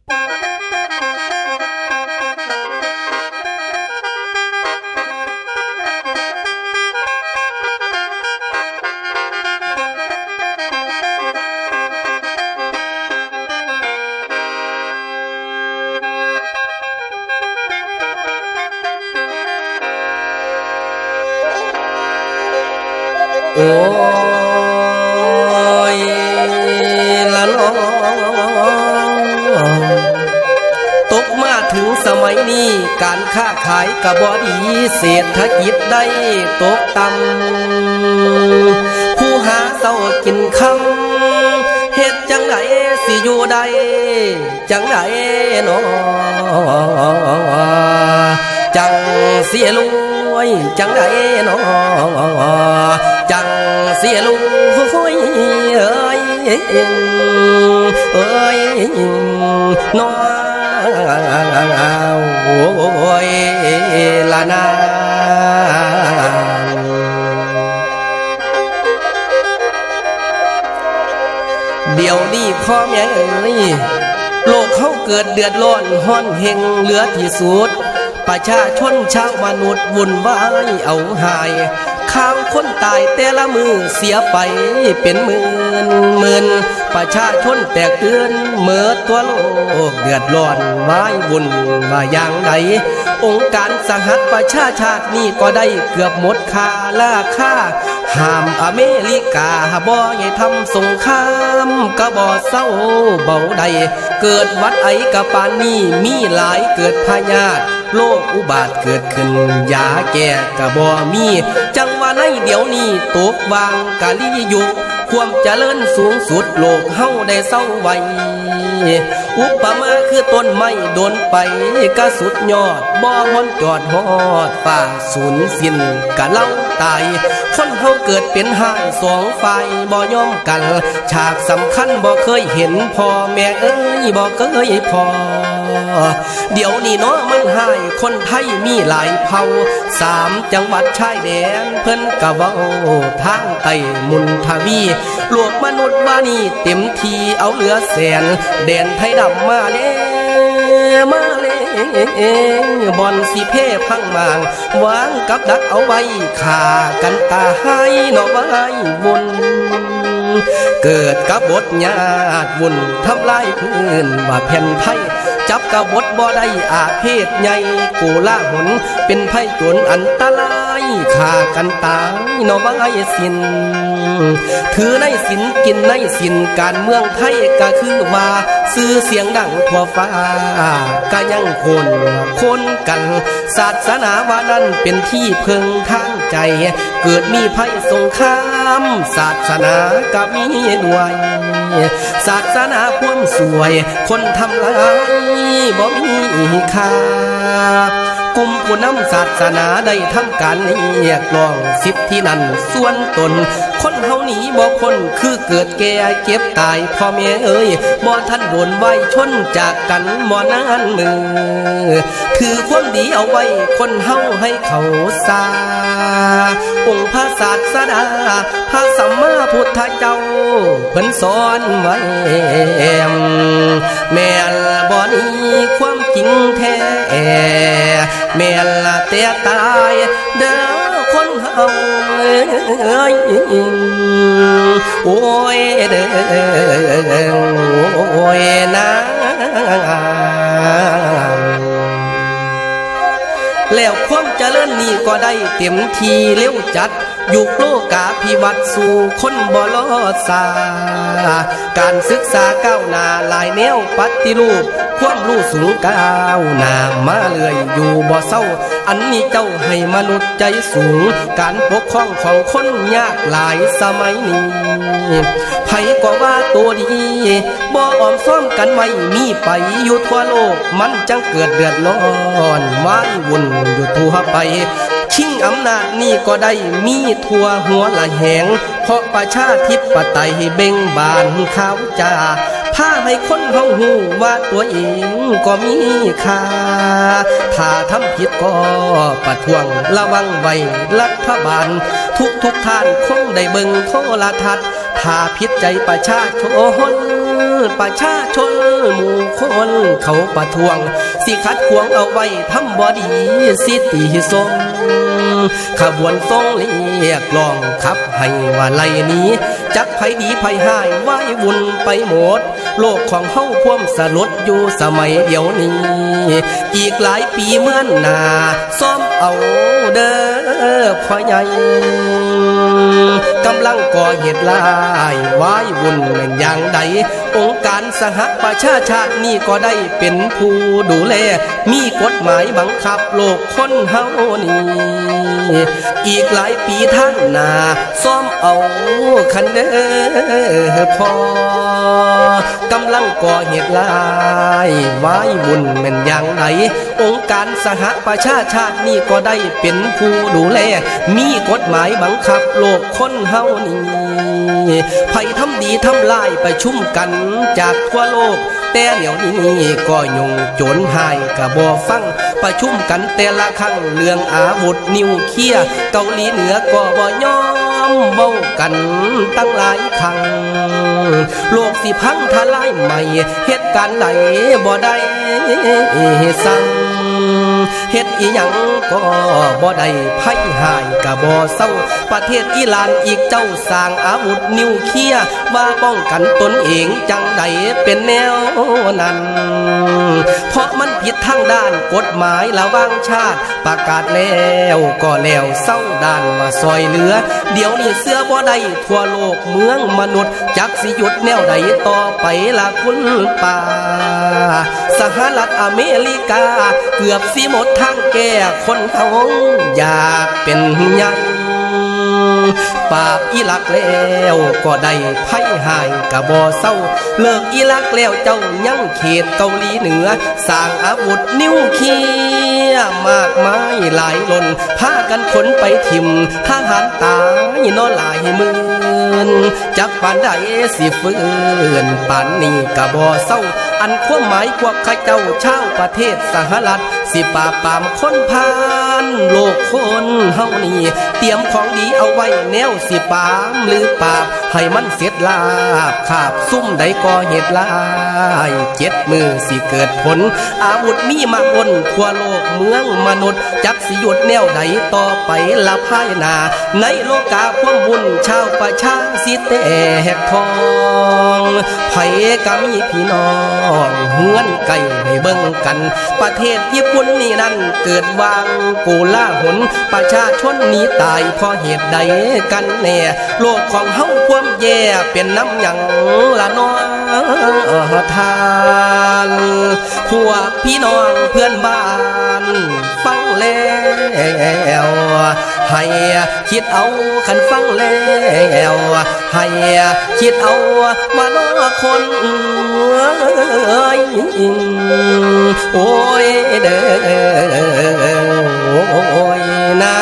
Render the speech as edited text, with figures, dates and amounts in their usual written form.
โอ้ยละน้องตกมาถึงสมัยนี้การค้าขายกะบ่ดีเศรษฐกิจได้ตกต่ำผู้หาเศร้ากินคำเฮ็ดจังไหนสิอยู่ได้จังไหนน้อจังเสียรวยจังไหนน้อจังเสียลุงเอ้ยเอ้ยน้องโอ้ยละนาเดี๋ยวนี้พ่อแม่เอ้ยโลกเขาเกิดเดือดร้อนห้อนเฮงเหลือที่สุดประชาชนชาวมนุษย์วุ่นวายเอาหายข้าวคนตายแต่ละมือเสียไปเป็นหมื่นประชาชนแตกเตือนเมื่อตัวโลกเดือดร้อนวายวุ่นว่าอย่างใดองค์การสหประชาชาตินี่ก็ได้เกือบหมดค่าราคาห้ามอเมริกาบ่ให้ทำสงครามกะบ่เศร้าเบาใดเกิดวัดไอกะปานนี้มีหลายเกิดพยาธิโรคอุบาทเกิดขึ้นยาแก้กะบ่มีจังว่าในเดี๋ยวนี้ตกวางกะลิยุคความเจริญสูงสุดโลกเฮาได้เศร้าไว้อุปมาคือต้นไม้โดนไปกะสุดยอดบ่ฮอนจอดฮอดป่าสูญสิ้นกะเล่าตายคนเฮาเกิดเป็นห้ายสองฝ่ายบ่ยอมกันฉากสำคัญบ่เคยเห็นพ่อแม่เอ้ยบ่เคยพอเดี๋ยวนี้เนาะมันหายคนไทยมีหลายเผ่า3 จังหวัดชายแดนเพิ่นกะเว้าทางไต้มุนทวีโลกมนุษย์ว่านี่เต็มทีเอาเหลือแสนแดนไทยดำมาแล้วมาแล้วบอนสิเพ่พังมางวางกับดักเอาไว้ฆ่ากันตาให้เนาะไว้วนเกิดกับบทญาติวุ่นทำลายพื้นว่าแผ่นไทยจับกบฏบ่ได้อาเพศใหญ่กูล่าหนเป็นไพ่จนอันตรายฆ่ากันตายเนาะไว้สิ้นถือในสินกินในสินการเมืองไทยก็คือว่าซื้อเสียงดังทั่วฟ้าก็ยังคนกันศาสนาว่านั้นเป็นที่เพิงทางใจเกิดมีภัยสงครามศาสนาก็มีด้วยศาสนาความสวยคนทำลายบ่มีค่ากลุ่มผู้นำศาสนาได้ทำการเรียกร้องสิทธินั้นส่วนตนคนเฮานี้บ่พ้นคือเกิดแก่เก็บตายพ่อแม่เอ้ยบ่ทันโดนไว้ชนจากกันบ่นานมือถือความดีเอาไว้คนเฮาให้เขาซาองค์พระศาสดาพระสัมมาพุทธเจ้าเพิ่นสอนไว้แม่นบ่นี้ความจริงแท้แม่นละแต่ตายเด้อคนเฮาโอ้ยเด้อโอ้ยนะแล้วความเจริญนี่ก็ได้เต็มทีเร็วจัดยุคโลกาภิวัตน์สู่คนบ่ลอดสาการศึกษาก้าวหน้าหลายแนวปฏิรูปความรู้สูงก้าวหน้ามาเรื่อยอยู่บ่เศร้าอันนี้เจ้าให้มนุษย์ใจสูงการปกครองของคนยากหลายสมัยนี้ไผก็ว่าตัวดีบ่ออมซ้อมกันไว้มีไปอยู่ทั่วโลกมันจังเกิดเดือดร้อนวายวุ่นอยู่ทั่วไปชิงอำนาจนี่ก็ได้มีทั่วหัวละแหงเพราะประชาธิปไตยเบ่งบานขาวจ้าพาให้คนเฮาฮู้ว่าตัวเองก็มีค่าถ้าทำผิดก็ประท้วงระวังไว้รัฐบาลทุกท่านคงได้เบิ่งโทรทัศน์ถ้าผิดใจประชาชนหมู่ค คนเขาประท้วงสิขัดขวงเอาไว้ทำบ่ดีสิตีทรงขบวนทรงเรียกร้องขับให้ว่าไล่นี้จักไผดีไผหายไว้วุ่นไปหมดโลกของเฮาพวมสลดอยู่สมัยเดี๋ยวนี้อีกหลายปีเมื่อนหน้าซ้อมเอาเด้อพ่อใหญ่กำลังก่อเหตุลายไว้วุ่นแม่นอย่างใดองค์การสหประชาชาตินี่ก็ได้เป็นผู้ดูแลมีกฎหมายบังคับโลกคนเฮานี่อีกหลายปีทางหน้าซ้อมเอาคันเด้อพอกำลังก่อเหตุลายไว้วุ่นแม่นอย่างไรองค์การสหประชาชาตินี่ก็ได้เป็นผู้ดูแลมีกฎหมายบังคับโลกคนเฮานี่ไผทำดีทำลายประชุมกันจากทั่วโลกแต่เดี๋ยวนี้ก็ยงโจรหายกะบ่ฟังประชุมกันแต่ละครั้งเรื่องอาวุธนิวเคลียร์เกาหลีเหนือก็บ่ยอมเว้ากันตั้งหลายครั้งโลกสิพังทลายใหม่เหตุการณ์ใดบ่ได้สั่งเฮ็ดอีหยังก็บ่ได้ไผหายกะบ่เศร้าประเทศอิหร่านอีกเจ้าสร้างอาวุธนิวเคลียร์ว่าป้องกันตนเองจังใดเป็นแนวนั้นเพราะมันผิดทางด้านกฎหมายระหว่างชาติประกาศแล้วก็แล้วเศร้าด้านว่าซอยเหลือเดี๋ยวนี้เสื้อบ่ได้ทั่วโลกเมืองมนุษย์จักสิหยุดแนวใดต่อไปล่ะคุณป่าสหรัฐอเมริกาเกือบสิหมดทางแก้คนเฮาอยากเป็นใหญ่ปราบอิรักแล้วก็ได้ไพ่หายกะบ่เศร้าเลิกอิรักแล้วเจ้ายังเขตเกาหลีเหนือสร้างอาวุธนิวเคลียร์มากมายหลายล้นพากันขนไปถิ่มทหารตายนอนหลายหมื่นจักปานใดสิฟื้นปานนี้กะบ่เศร้าอันความหมายพวกข้าเจ้าชาวประเทศสหรัฐสิปราบปรามคนพานโลกคนเฮานี่เตรียมของดีเอาไว้แนวสิปามหรือปราบให้มันเสร็จลาบขาบซุ่มใดก่อเหตุลาย7 มือสิเกิดผลอาวุธมีมาวนทั่วโลกเมืองมนุษย์จักสิหยุดแนวใดต่อไปละภายหน้าในโลกาความวุ่นชาวประชาสิแตกทองไผก็มีพี่น้องเฮือนไก่ให้เบิ่งกันประเทศญี่ปุ่นนี่นั่นเกิดวางโกลาหลประชาชนหนีตายเพราะเหตุใดกันแน่โลกของเฮาความแย่เป็นน้ำหยังละน้อทานพวกพี่น้องเพื่อนบ้านฟังแล้วให้คิดเอาคันฟังแล้วให้คิดเอาว่าน้อคนโอ้ยเด้อโอ้ยนะ